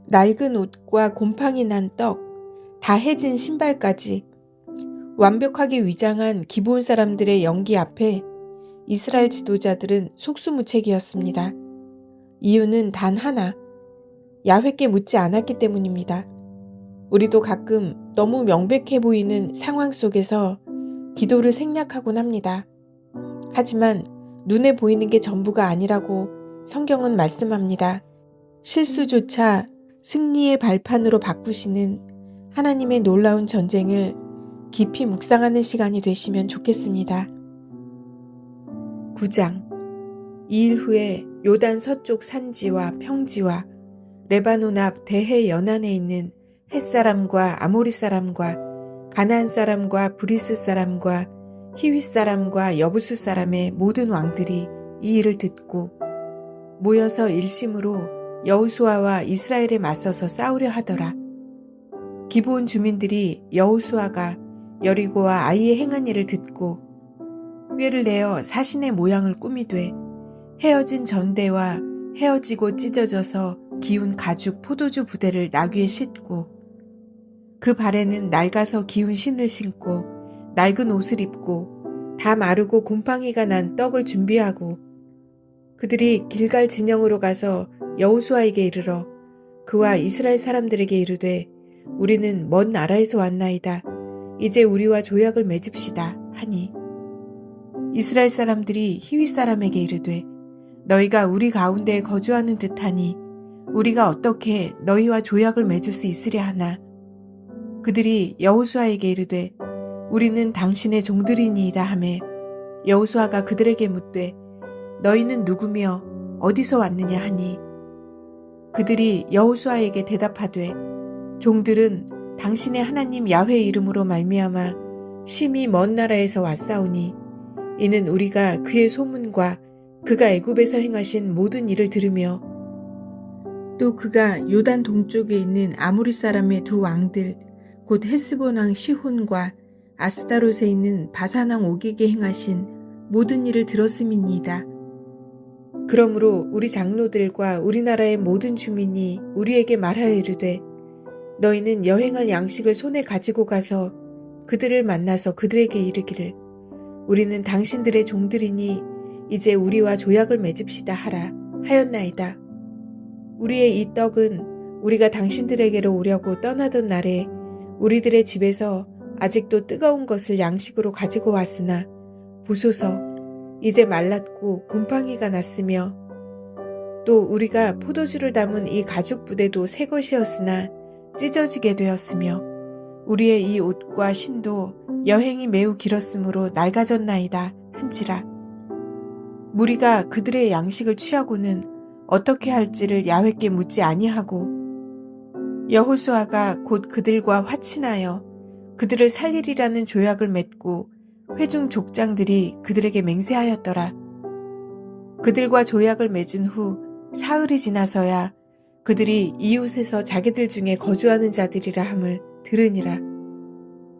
낡은 옷과 곰팡이 난 떡, 다 해진 신발까지 완벽하게 위장한 기브온 사람들의 연기 앞에 이스라엘 지도자들은 속수무책이었습니다. 이유는 단 하나, 야훼께 묻지 않았기 때문입니다. 우리도 가끔 너무 명백해 보이는 상황 속에서 기도를 생략하곤 합니다. 하지만 눈에 보이는 게 전부가 아니라고 성경은 말씀합니다. 실수조차 승리의 발판으로 바꾸시는 하나님의 놀라운 전쟁을 깊이 묵상하는 시간이 되시면 좋겠습니다. 9장. 2일 후에 요단 서쪽 산지와 평지와 레바논 앞 대해 연안에 있는 햇사람과 아모리 사람과 가나안 사람과 브리스 사람과 히윗 사람과 여부수 사람의 모든 왕들이 이 일을 듣고 모여서 일심으로 여호수아와 이스라엘에 맞서서 싸우려 하더라. 기브온 주민들이 여호수아가 여리고와 아이의 행한 일을 듣고 꾀를 내어 사신의 모양을 꾸미되 헤어진 전대와 헤어지고 찢어져서 기운 가죽 포도주 부대를 나귀에 싣고 그 발에는 낡아서 기운 신을 신고 낡은 옷을 입고 다 마르고 곰팡이가 난 떡을 준비하고 그들이 길갈 진영으로 가서 여호수아에게 이르러 그와 이스라엘 사람들에게 이르되 우리는 먼 나라에서 왔나이다. 이제 우리와 조약을 맺읍시다 하니 이스라엘 사람들이 히윗 사람에게 이르되 너희가 우리 가운데에 거주하는 듯하니 우리가 어떻게 너희와 조약을 맺을 수 있으랴 하나 그들이 여호수아에게 이르되 우리는 당신의 종들이니이다 하매 여호수아가 그들에게 묻되 너희는 누구며 어디서 왔느냐 하니 그들이 여호수아에게 대답하되 종들은 당신의 하나님 야훼의 이름으로 말미암아 심히 먼 나라에서 왔사오니 이는 우리가 그의 소문과 그가 애굽에서 행하신 모든 일을 들으며 또 그가 요단 동쪽에 있는 아모리 사람의 두 왕들 곧 헤스본 왕 시혼과 아스다롯에 있는 바산 왕 옥에게 행하신 모든 일을 들었음이니이다. 그러므로 우리 장로들과 우리나라의 모든 주민이 우리에게 말하여 이르되 너희는 여행할 양식을 손에 가지고 가서 그들을 만나서 그들에게 이르기를 우리는 당신들의 종들이니 이제 우리와 조약을 맺읍시다 하라 하였나이다. 우리의 이 떡은 우리가 당신들에게로 오려고 떠나던 날에 우리들의 집에서 아직도 뜨거운 것을 양식으로 가지고 왔으나 보소서 이제 말랐고 곰팡이가 났으며 또 우리가 포도주를 담은 이 가죽 부대도 새 것이었으나 찢어지게 되었으며 우리의 이 옷과 신도 여행이 매우 길었으므로 낡아졌나이다 한지라. 무리가 그들의 양식을 취하고는 어떻게 할지를 야훼께 묻지 아니하고 여호수아가 곧 그들과 화친하여 그들을 살리리라는 조약을 맺고 회중 족장들이 그들에게 맹세하였더라. 그들과 조약을 맺은 후 사흘이 지나서야 그들이 이웃에서 자기들 중에 거주하는 자들이라 함을 들으니라.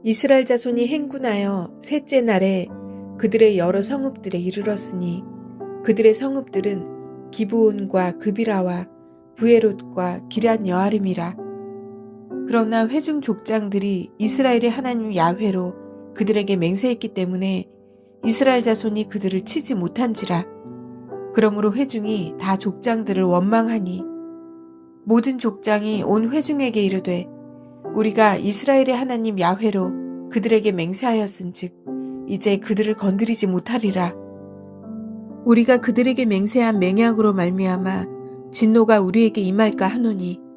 이스라엘 자손이 행군하여 셋째 날에 그들의 여러 성읍들에 이르렀으니 그들의 성읍들은 기브온과 그비라와 부에롯과 기럇 여아림이라. 그러나 회중 족장들이 이스라엘의 하나님 야훼로 그들에게 맹세했기 때문에 이스라엘 자손이 그들을 치지 못한지라. 그러므로 회중이 다 족장들을 원망하니 모든 족장이 온 회중에게 이르되 우리가 이스라엘의 하나님 야훼로 그들에게 맹세하였은즉 이제 그들을 건드리지 못하리라. 우리가 그들에게 맹세한 맹약으로 말미암아 진노가 우리에게 임할까 하노니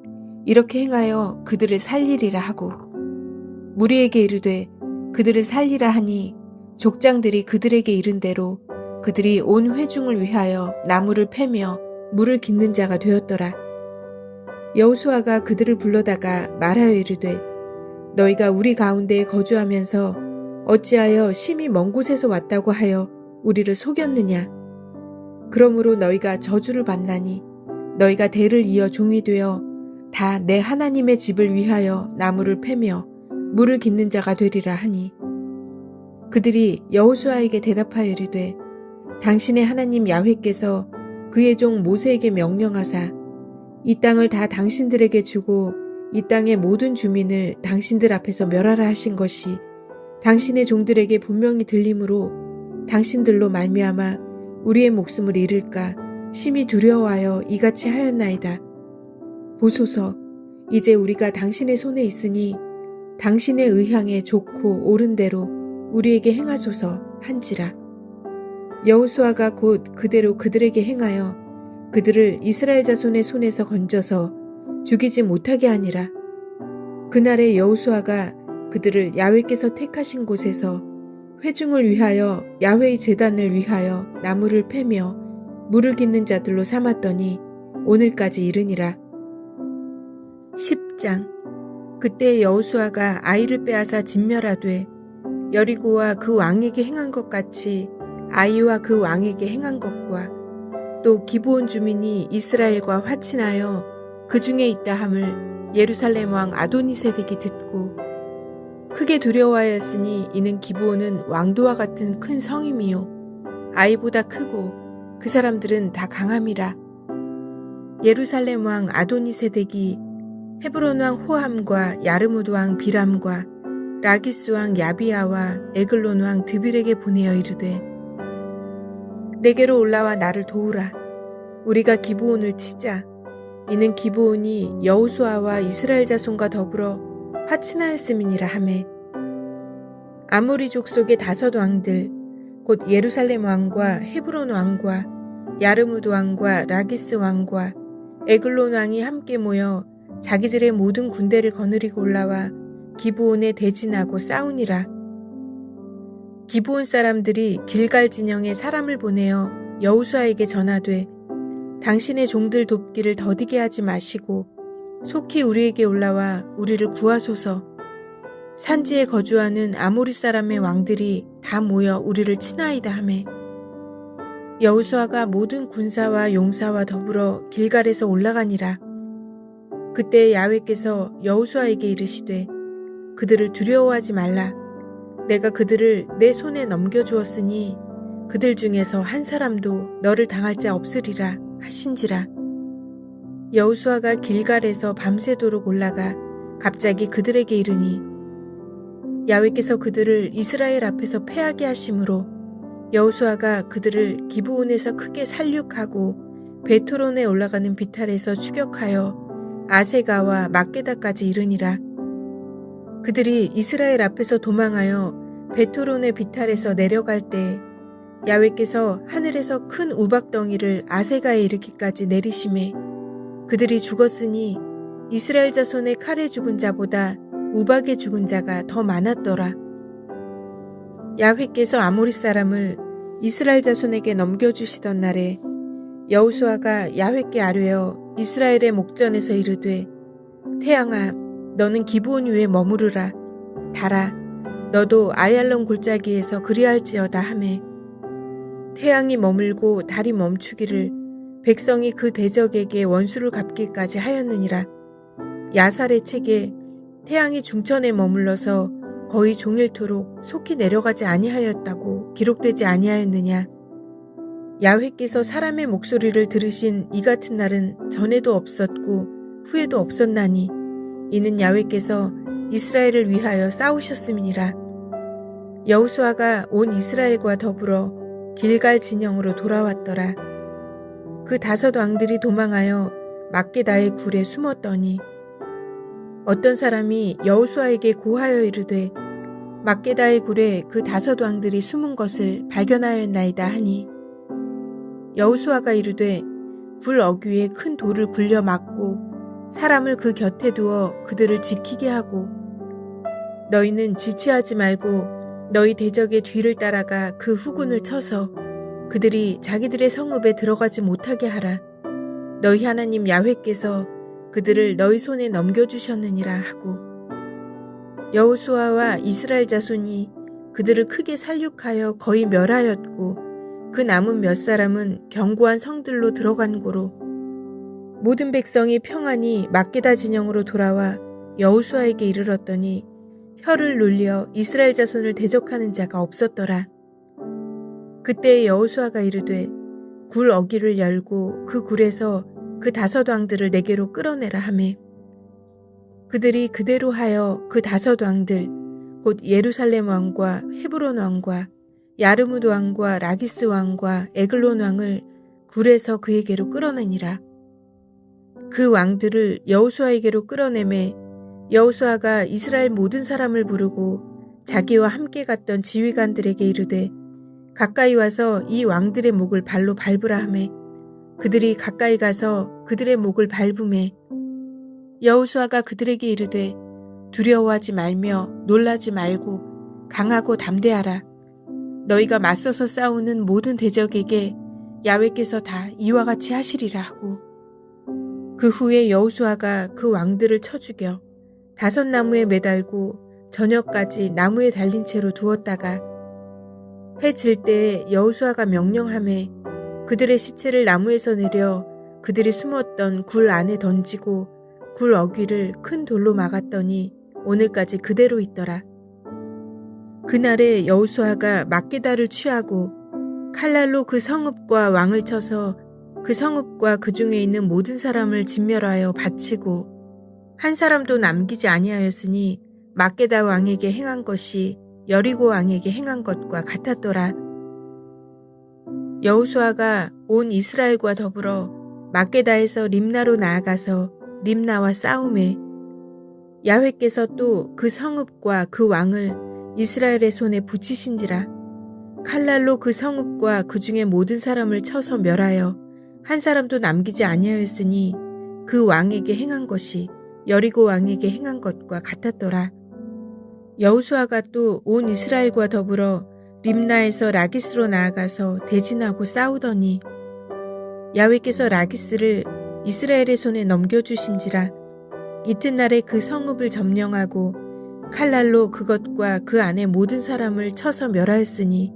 이렇게 행하여 그들을 살리리라 하고 무리에게 이르되 그들을 살리라 하니 족장들이 그들에게 이른 대로 그들이 온 회중을 위하여 나무를 패며 물을 깃는 자가 되었더라. 여호수아가 그들을 불러다가 말하여 이르되 너희가 우리 가운데에 거주하면서 어찌하여 심히 먼 곳에서 왔다고 하여 우리를 속였느냐. 그러므로 너희가 저주를 받나니 너희가 대를 이어 종이 되어 다 내 하나님의 집을 위하여 나무를 패며 물을 깃는 자가 되리라 하니 그들이 여호수아에게 대답하여 이르되 당신의 하나님 야훼께서 그의 종 모세에게 명령하사 이 땅을 다 당신들에게 주고 이 땅의 모든 주민을 당신들 앞에서 멸하라 하신 것이 당신의 종들에게 분명히 들림으로 당신들로 말미암아 우리의 목숨을 잃을까 심히 두려워하여 이같이 하였나이다. 보소서, 이제 우리가 당신의 손에 있으니 당신의 의향에 좋고 옳은 대로 우리에게 행하소서 한지라. 여호수아가 곧 그대로 그들에게 행하여 그들을 이스라엘 자손의 손에서 건져서 죽이지 못하게 하니라. 그날에 여호수아가 그들을 야훼께서 택하신 곳에서 회중을 위하여 야훼의 제단을 위하여 나무를 패며 물을 깃는 자들로 삼았더니 오늘까지 이르니라. 10장. 그때 여호수아가 아이를 빼앗아 진멸하되 여리고와 그 왕에게 행한 것 같이 아이와 그 왕에게 행한 것과 또 기브온 주민이 이스라엘과 화친하여 그 중에 있다 함을 예루살렘 왕 아도니세덱이 듣고 크게 두려워하였으니 이는 기브온은 왕도와 같은 큰 성임이요 아이보다 크고 그 사람들은 다 강함이라. 예루살렘 왕 아도니세덱이 헤브론 왕 호함과 야르무드 왕 비람과 라기스 왕 야비아와 에글론 왕 드빌에게 보내어 이르되 내게로 올라와 나를 도우라. 우리가 기브온을 치자. 이는 기브온이 여호수아와 이스라엘 자손과 더불어 화친하였음이니라 하매 아모리 족속의 5 왕들 곧 예루살렘 왕과 헤브론 왕과 야르무드 왕과 라기스 왕과 에글론 왕이 함께 모여 자기들의 모든 군대를 거느리고 올라와 기브온에 대진하고 싸우니라. 기브온 사람들이 길갈 진영에 사람을 보내어 여호수아에게 전하되 당신의 종들 돕기를 더디게 하지 마시고 속히 우리에게 올라와 우리를 구하소서. 산지에 거주하는 아모리 사람의 왕들이 다 모여 우리를 치나이다 하매 여호수아가 모든 군사와 용사와 더불어 길갈에서 올라가니라. 그때 야훼께서 여호수아에게 이르시되 그들을 두려워하지 말라. 내가 그들을 내 손에 넘겨주었으니 그들 중에서 한 사람도 너를 당할 자 없으리라 하신지라. 여호수아가 길갈에서 밤새도록 올라가 갑자기 그들에게 이르니 야훼께서 그들을 이스라엘 앞에서 패하게 하심으로 여호수아가 그들을 기브온에서 크게 살육하고 베토론에 올라가는 비탈에서 추격하여 아세가와 막게다까지 이르니라. 그들이 이스라엘 앞에서 도망하여 베토론의 비탈에서 내려갈 때 야훼께서 하늘에서 큰 우박덩이를 아세가에 이르기까지 내리심에 그들이 죽었으니 이스라엘 자손의 칼에 죽은 자보다 우박에 죽은 자가 더 많았더라. 야훼께서 아모리 사람을 이스라엘 자손에게 넘겨주시던 날에 여호수아가 야훼께 아뢰어 이스라엘의 목전에서 이르되 태양아 너는 기브온 위에 머무르라. 달아 너도 아얄론 골짜기에서 그리할지어다 하매 태양이 머물고 달이 멈추기를 백성이 그 대적에게 원수를 갚기까지 하였느니라. 야살의 책에 태양이 중천에 머물러서 거의 종일토록 속히 내려가지 아니하였다고 기록되지 아니하였느냐. 야훼께서 사람의 목소리를 들으신 이 같은 날은 전에도 없었고 후에도 없었나니 이는 야훼께서 이스라엘을 위하여 싸우셨음이니라. 여호수아가 온 이스라엘과 더불어 길갈 진영으로 돌아왔더라. 그 5 왕들이 도망하여 막게다의 굴에 숨었더니 어떤 사람이 여호수아에게 고하여 이르되 막게다의 굴에 그 5 왕들이 숨은 것을 발견하였나이다 하니 여호수아가 이르되 굴 어귀에 큰 돌을 굴려 막고 사람을 그 곁에 두어 그들을 지키게 하고 너희는 지체하지 말고 너희 대적의 뒤를 따라가 그 후군을 쳐서 그들이 자기들의 성읍에 들어가지 못하게 하라. 너희 하나님 야훼께서 그들을 너희 손에 넘겨주셨느니라 하고 여호수아와 이스라엘 자손이 그들을 크게 살육하여 거의 멸하였고 그 남은 몇 사람은 견고한 성들로 들어간 고로 모든 백성이 평안히 막게다 진영으로 돌아와 여호수아에게 이르렀더니 혀를 눌려 이스라엘 자손을 대적하는 자가 없었더라. 그때 여호수아가 이르되 굴 어귀를 열고 그 굴에서 그 5 왕들을 내게로 끌어내라 하매 그들이 그대로 하여 그 5 왕들 곧 예루살렘 왕과 헤브론 왕과 야르무드 왕과 라기스 왕과 에글론 왕을 굴에서 그에게로 끌어내니라. 그 왕들을 여호수아에게로 끌어내매 여호수아가 이스라엘 모든 사람을 부르고 자기와 함께 갔던 지휘관들에게 이르되 가까이 와서 이 왕들의 목을 발로 밟으라 하매 그들이 가까이 가서 그들의 목을 밟으매 여호수아가 그들에게 이르되 두려워하지 말며 놀라지 말고 강하고 담대하라. 너희가 맞서서 싸우는 모든 대적에게 야훼께서 다 이와 같이 하시리라 하고 그 후에 여호수아가 그 왕들을 쳐 죽여 5 나무에 매달고 저녁까지 나무에 달린 채로 두었다가 해 질 때에 여호수아가 명령하매 그들의 시체를 나무에서 내려 그들이 숨었던 굴 안에 던지고 굴 어귀를 큰 돌로 막았더니 오늘까지 그대로 있더라. 그날에 여호수아가 막게다를 취하고 칼날로 그 성읍과 왕을 쳐서 그 성읍과 그 중에 있는 모든 사람을 진멸하여 바치고 한 사람도 남기지 아니하였으니 막게다 왕에게 행한 것이 여리고 왕에게 행한 것과 같았더라. 여호수아가 온 이스라엘과 더불어 막게다에서 림나로 나아가서 림나와 싸우매 야훼께서 또 그 성읍과 그 왕을 이스라엘의 손에 붙이신지라. 칼날로 그 성읍과 그 중에 모든 사람을 쳐서 멸하여 한 사람도 남기지 아니하였으니 그 왕에게 행한 것이 여리고 왕에게 행한 것과 같았더라. 여호수아가 또 온 이스라엘과 더불어 림나에서 라기스로 나아가서 대진하고 싸우더니 야훼께서 라기스를 이스라엘의 손에 넘겨주신지라. 이튿날에 그 성읍을 점령하고 칼날로 그것과 그 안에 모든 사람을 쳐서 멸하였으니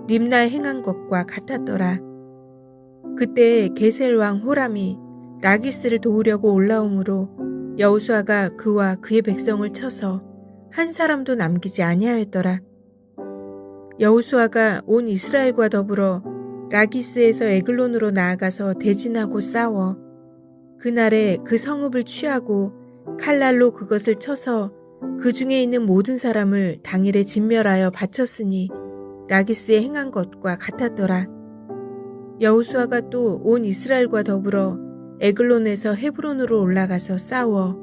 림나에 행한 것과 같았더라. 그때 게셀 왕 호람이 라기스를 도우려고 올라오므로 여호수아가 그와 그의 백성을 쳐서 한 사람도 남기지 아니하였더라. 여호수아가 온 이스라엘과 더불어 라기스에서 에글론으로 나아가서 대진하고 싸워 그날에 그 성읍을 취하고 칼날로 그것을 쳐서 그 중에 있는 모든 사람을 당일에 진멸하여 바쳤으니 라기스에 행한 것과 같았더라. 여호수아가 또 온 이스라엘과 더불어 에글론에서 헤브론으로 올라가서 싸워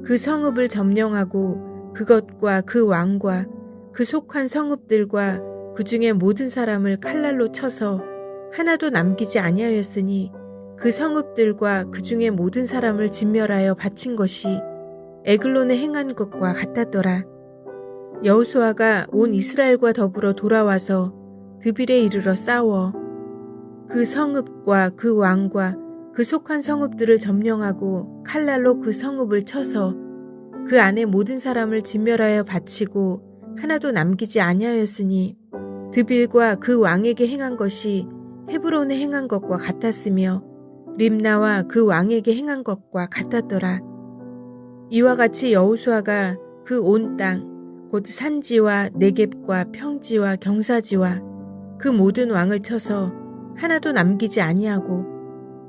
그 성읍을 점령하고 그것과 그 왕과 그 속한 성읍들과 그 중에 모든 사람을 칼날로 쳐서 하나도 남기지 아니하였으니 그 성읍들과 그 중에 모든 사람을 진멸하여 바친 것이 에글론에 행한 것과 같았더라. 여호수아가 온 이스라엘과 더불어 돌아와서 드빌에 이르러 싸워 그 성읍과 그 왕과 그 속한 성읍들을 점령하고 칼날로 그 성읍을 쳐서 그 안에 모든 사람을 진멸하여 바치고 하나도 남기지 아니하였으니 드빌과 그 왕에게 행한 것이 헤브론에 행한 것과 같았으며 림나와 그 왕에게 행한 것과 같았더라. 이와 같이 여호수아가 그 온 땅 곧 산지와 네겝과 평지와 경사지와 그 모든 왕을 쳐서 하나도 남기지 아니하고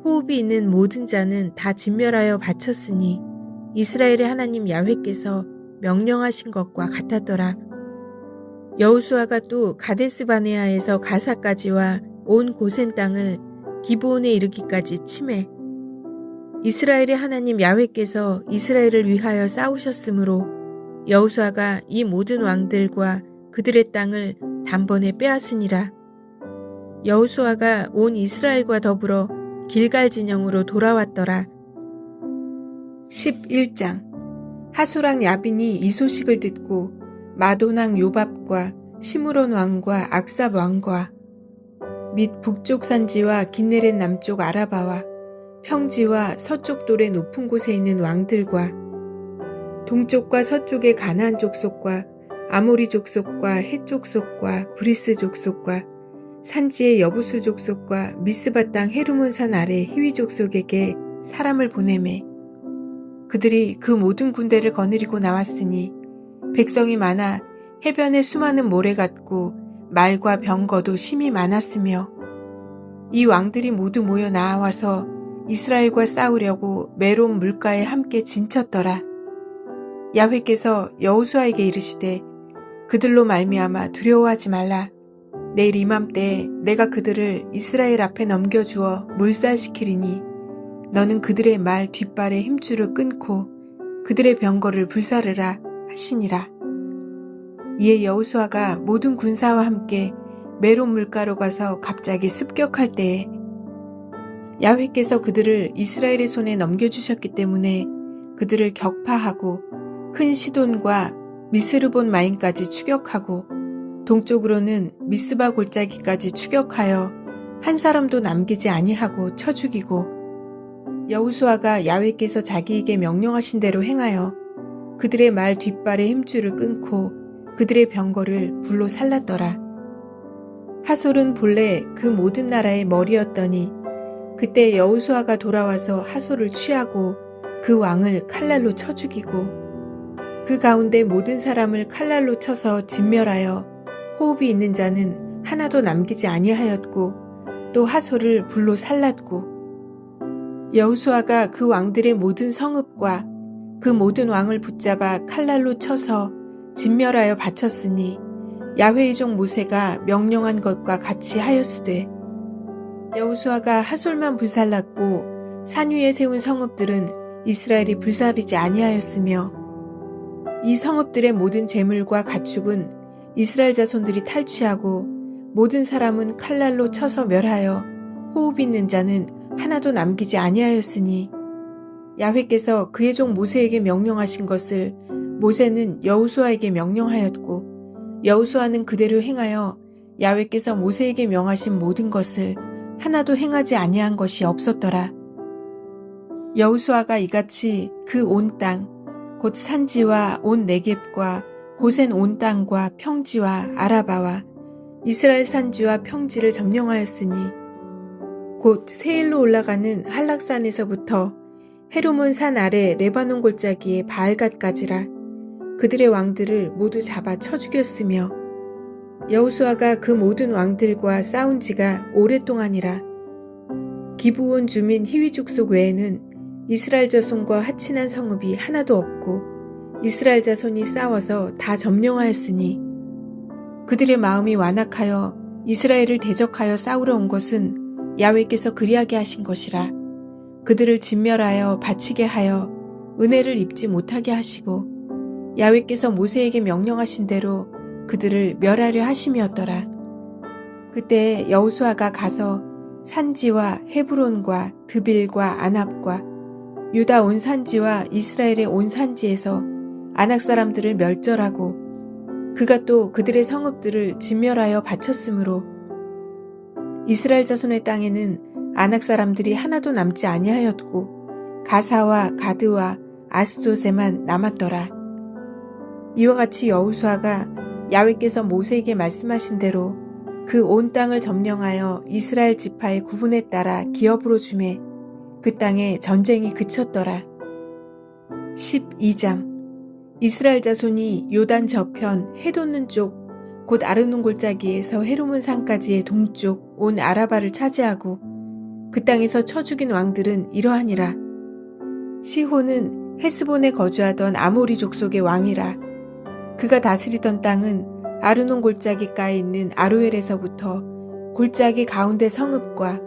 호흡이 있는 모든 자는 다 진멸하여 바쳤으니 이스라엘의 하나님 야훼께서 명령하신 것과 같았더라. 여호수아가 또 가데스 바네아에서 가사까지와 온 고센 땅을 기브온에 이르기까지 치매 이스라엘의 하나님 야훼께서 이스라엘을 위하여 싸우셨으므로 여호수아가 이 모든 왕들과 그들의 땅을 단번에 빼앗으니라. 여호수아가 온 이스라엘과 더불어 길갈 진영으로 돌아왔더라. 11장 하소랑 야빈이 이 소식을 듣고 마도낭 요밥과 시므론 왕과 악삽 왕과 및 북쪽 산지와 긴네렛 남쪽 아라바와 평지와 서쪽 돌의 높은 곳에 있는 왕들과 동쪽과 서쪽의 가나안 족속과 아모리 족속과 헷 족속과 브리스 족속과 산지의 여부수 족속과 미스바 땅 헤르몬 산 아래 히위 족속에게 사람을 보내매 그들이 그 모든 군대를 거느리고 나왔으니 백성이 많아 해변에 수많은 모래 같고 말과 병거도 심히 많았으며 이 왕들이 모두 모여 나와서 이스라엘과 싸우려고 메론 물가에 함께 진쳤더라. 야훼께서 여호수아에게 이르시되 그들로 말미암아 두려워하지 말라. 내일 이맘때에 내가 그들을 이스라엘 앞에 넘겨주어 몰살시키리니 너는 그들의 말 뒷발에 힘줄을 끊고 그들의 병거를 불사르라 하시니라. 이에 여호수아가 모든 군사와 함께 메론 물가로 가서 갑자기 습격할 때에 야훼께서 그들을 이스라엘의 손에 넘겨주셨기 때문에 그들을 격파하고 큰 시돈과 미스르본 마임까지 추격하고 동쪽으로는 미스바 골짜기까지 추격하여 한 사람도 남기지 아니하고 쳐 죽이고 여호수아가 야훼께서 자기에게 명령하신 대로 행하여 그들의 말 뒷발에 힘줄을 끊고 그들의 병거를 불로 살랐더라. 하솔은 본래 그 모든 나라의 머리였더니 그때 여호수아가 돌아와서 하솔을 취하고 그 왕을 칼날로 쳐 죽이고 그 가운데 모든 사람을 칼날로 쳐서 진멸하여 호흡이 있는 자는 하나도 남기지 아니하였고 또 하솔을 불로 살랐고 여호수아가 그 왕들의 모든 성읍과 그 모든 왕을 붙잡아 칼날로 쳐서 진멸하여 바쳤으니 야훼의 종 모세가 명령한 것과 같이 하였으되 여호수아가 하솔만 불살랐고 산 위에 세운 성읍들은 이스라엘이 불사르지 아니하였으며 이 성읍들의 모든 재물과 가축은 이스라엘 자손들이 탈취하고 모든 사람은 칼날로 쳐서 멸하여 호흡 있는 자는 하나도 남기지 아니하였으니 야훼께서 그의 종 모세에게 명령하신 것을 모세는 여호수아에게 명령하였고 여호수아는 그대로 행하여 야훼께서 모세에게 명하신 모든 것을 하나도 행하지 아니한 것이 없었더라. 여호수아가 이같이 그 온 땅 곧 산지와 온 네겝과 고센 온 땅과 평지와 아라바와 이스라엘 산지와 평지를 점령하였으니 곧 세일로 올라가는 한락산에서부터 헤르몬 산 아래 레바논 골짜기의 바알갓까지라. 그들의 왕들을 모두 잡아 쳐 죽였으며 여호수아가 그 모든 왕들과 싸운 지가 오랫동안이라. 기브온 주민 히위 족속 외에는 이스라엘 자손과 하친한 성읍이 하나도 없고 이스라엘 자손이 싸워서 다 점령하였으니 그들의 마음이 완악하여 이스라엘을 대적하여 싸우러 온 것은 야훼께서 그리하게 하신 것이라. 그들을 진멸하여 바치게 하여 은혜를 입지 못하게 하시고 야훼께서 모세에게 명령하신 대로 그들을 멸하려 하심이었더라. 그때 여호수아가 가서 산지와 헤브론과 드빌과 아납과 유다 온 산지와 이스라엘의 온 산지에서 아낙 사람들을 멸절하고 그가 또 그들의 성읍들을 진멸하여 바쳤으므로 이스라엘 자손의 땅에는 아낙 사람들이 하나도 남지 아니하였고 가사와 가드와 아스돗에만 남았더라. 이와 같이 여호수아가 야훼께서 모세에게 말씀하신 대로 그 온 땅을 점령하여 이스라엘 지파의 구분에 따라 기업으로 주매 그 땅에 전쟁이 그쳤더라. 12장 이스라엘 자손이 요단 저편 해돋는 쪽 곧 아르논 골짜기에서 헤르몬 산까지의 동쪽 온 아라바를 차지하고 그 땅에서 쳐 죽인 왕들은 이러하니라. 시혼은 헤스본에 거주하던 아모리 족속의 왕이라. 그가 다스리던 땅은 아르논 골짜기가에 있는 아로엘에서부터 골짜기 가운데 성읍과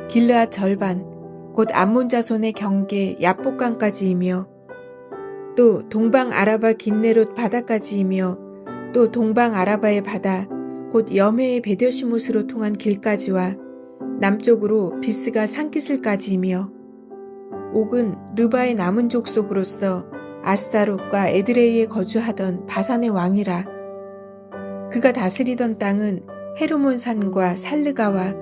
길르앗 절반 곧 암몬 자손의 경계 야복강까지이며 또 동방 아라바 긴네롯 바다까지이며 또 동방 아라바의 바다 곧 여메의 베드시못으로 통한 길까지와 남쪽으로 비스가 산기슬까지이며 옥은 르바의 남은 족속으로서 아스타롯과 에드레이에 거주하던 바산의 왕이라. 그가 다스리던 땅은 헤르몬 산과 살르가와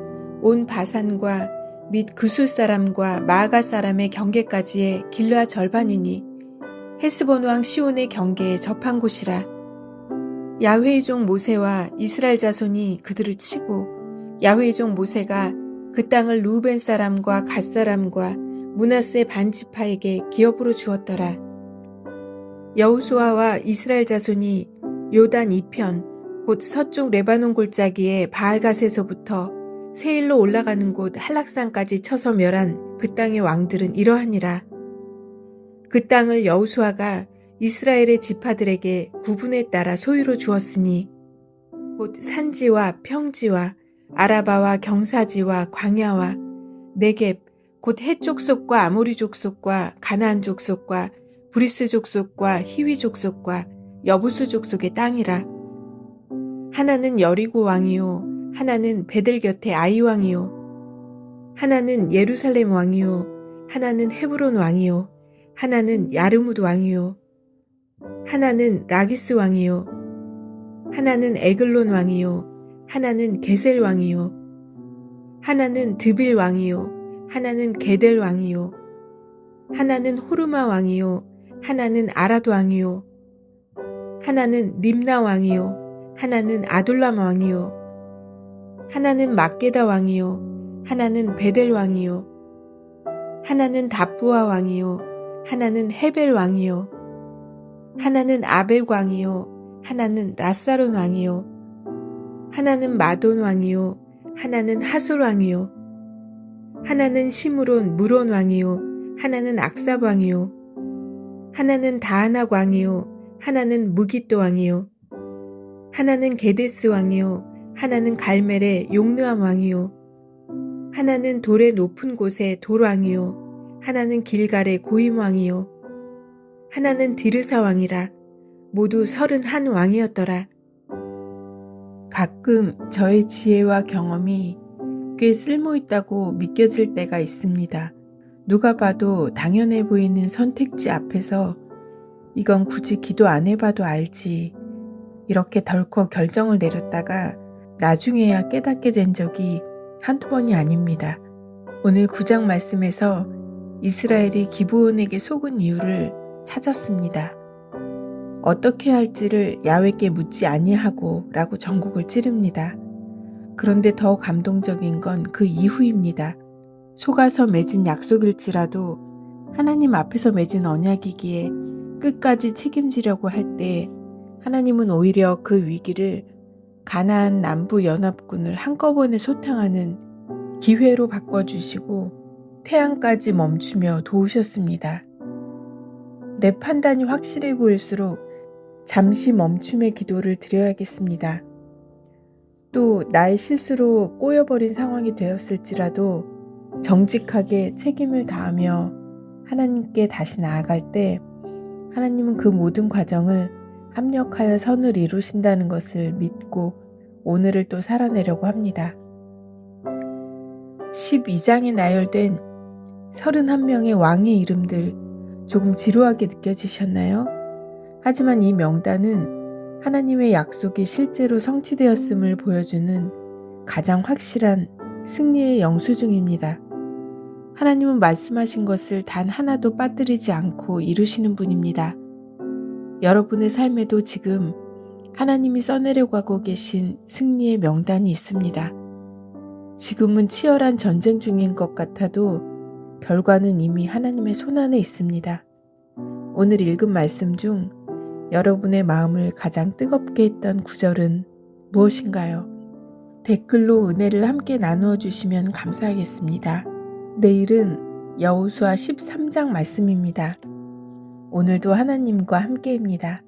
온 바산과 및 그술 사람과 마아가 사람의 경계까지의 길르앗 절반이니 헤스본 왕 시온의 경계에 접한 곳이라. 야훼의 종 모세와 이스라엘 자손이 그들을 치고 야훼의 종 모세가 그 땅을 루벤 사람과 갓 사람과 므낫세 반지파에게 기업으로 주었더라. 여호수아와 이스라엘 자손이 요단 이편 곧 서쪽 레바논 골짜기의 바알갓에서부터 세일로 올라가는 곳 한락산까지 쳐서 멸한 그 땅의 왕들은 이러하니라. 그 땅을 여호수아가 이스라엘의 지파들에게 구분에 따라 소유로 주었으니 곧 산지와 평지와 아라바와 경사지와 광야와 네겝 곧 헷 족속과 아모리 족속과 가나안 족속과 브리스 족속과 히위 족속과 여부수 족속의 땅이라. 하나는 여리고 왕이요 하나는 베들 곁에 아이 왕이요 하나는 예루살렘 왕이요 하나는 헤브론 왕이요 하나는 야르뭇 왕이요 하나는 라기스 왕이요 하나는 에글론 왕이요 하나는 게셀 왕이요 하나는 드빌 왕이요 하나는 게델 왕이요 하나는 호르마 왕이요 하나는 아라드 왕이요 하나는 림나 왕이요 하나는 아둘람 왕이요 하나는 막게다 왕이요 하나는 베델 왕이요 하나는 다부아 왕이요 하나는 헤벨 왕이요 하나는 아벡 왕이요 하나는 라사론 왕이요 하나는 마돈 왕이요 하나는 하솔 왕이요 하나는 시므론 무론 왕이요 하나는 악삽 왕이요 하나는 다하낙 왕이요 하나는 무깃도 왕이요 하나는 게데스 왕이요 하나는 갈멜의 용느암 왕이요 하나는 돌의 높은 곳의 돌 왕이요 하나는 길갈의 고임 왕이요 하나는 디르사 왕이라. 모두 31 왕이었더라. 가끔 저의 지혜와 경험이 꽤 쓸모있다고 믿겨질 때가 있습니다. 누가 봐도 당연해 보이는 선택지 앞에서 이건 굳이 기도 안 해봐도 알지, 이렇게 덜컥 결정을 내렸다가 나중에야 깨닫게 된 적이 한두 번이 아닙니다. 오늘 9장 말씀에서 이스라엘이 기브온에게 속은 이유를 찾았습니다. 어떻게 할지를 야훼께 묻지 아니하고 라고 전곡을 찌릅니다. 그런데 더 감동적인 건 그 이후입니다. 속아서 맺은 약속일지라도 하나님 앞에서 맺은 언약이기에 끝까지 책임지려고 할 때 하나님은 오히려 그 위기를 가나안 남부 연합군을 한꺼번에 소탕하는 기회로 바꿔주시고 태양까지 멈추며 도우셨습니다. 내 판단이 확실해 보일수록 잠시 멈춤의 기도를 드려야겠습니다. 또 나의 실수로 꼬여버린 상황이 되었을지라도 정직하게 책임을 다하며 하나님께 다시 나아갈 때 하나님은 그 모든 과정을 합력하여 선을 이루신다는 것을 믿고 오늘을 또 살아내려고 합니다. 12장에 나열된 31명의 왕의 이름들 조금 지루하게 느껴지셨나요? 하지만 이 명단은 하나님의 약속이 실제로 성취되었음을 보여주는 가장 확실한 승리의 영수증입니다. 하나님은 말씀하신 것을 단 하나도 빠뜨리지 않고 이루시는 분입니다. 여러분의 삶에도 지금 하나님이 써내려고 하고 계신 승리의 명단이 있습니다. 지금은 치열한 전쟁 중인 것 같아도 결과는 이미 하나님의 손안에 있습니다. 오늘 읽은 말씀 중 여러분의 마음을 가장 뜨겁게 했던 구절은 무엇인가요? 댓글로 은혜를 함께 나누어 주시면 감사하겠습니다. 내일은 여호수아 13장 말씀입니다. 오늘도 하나님과 함께입니다.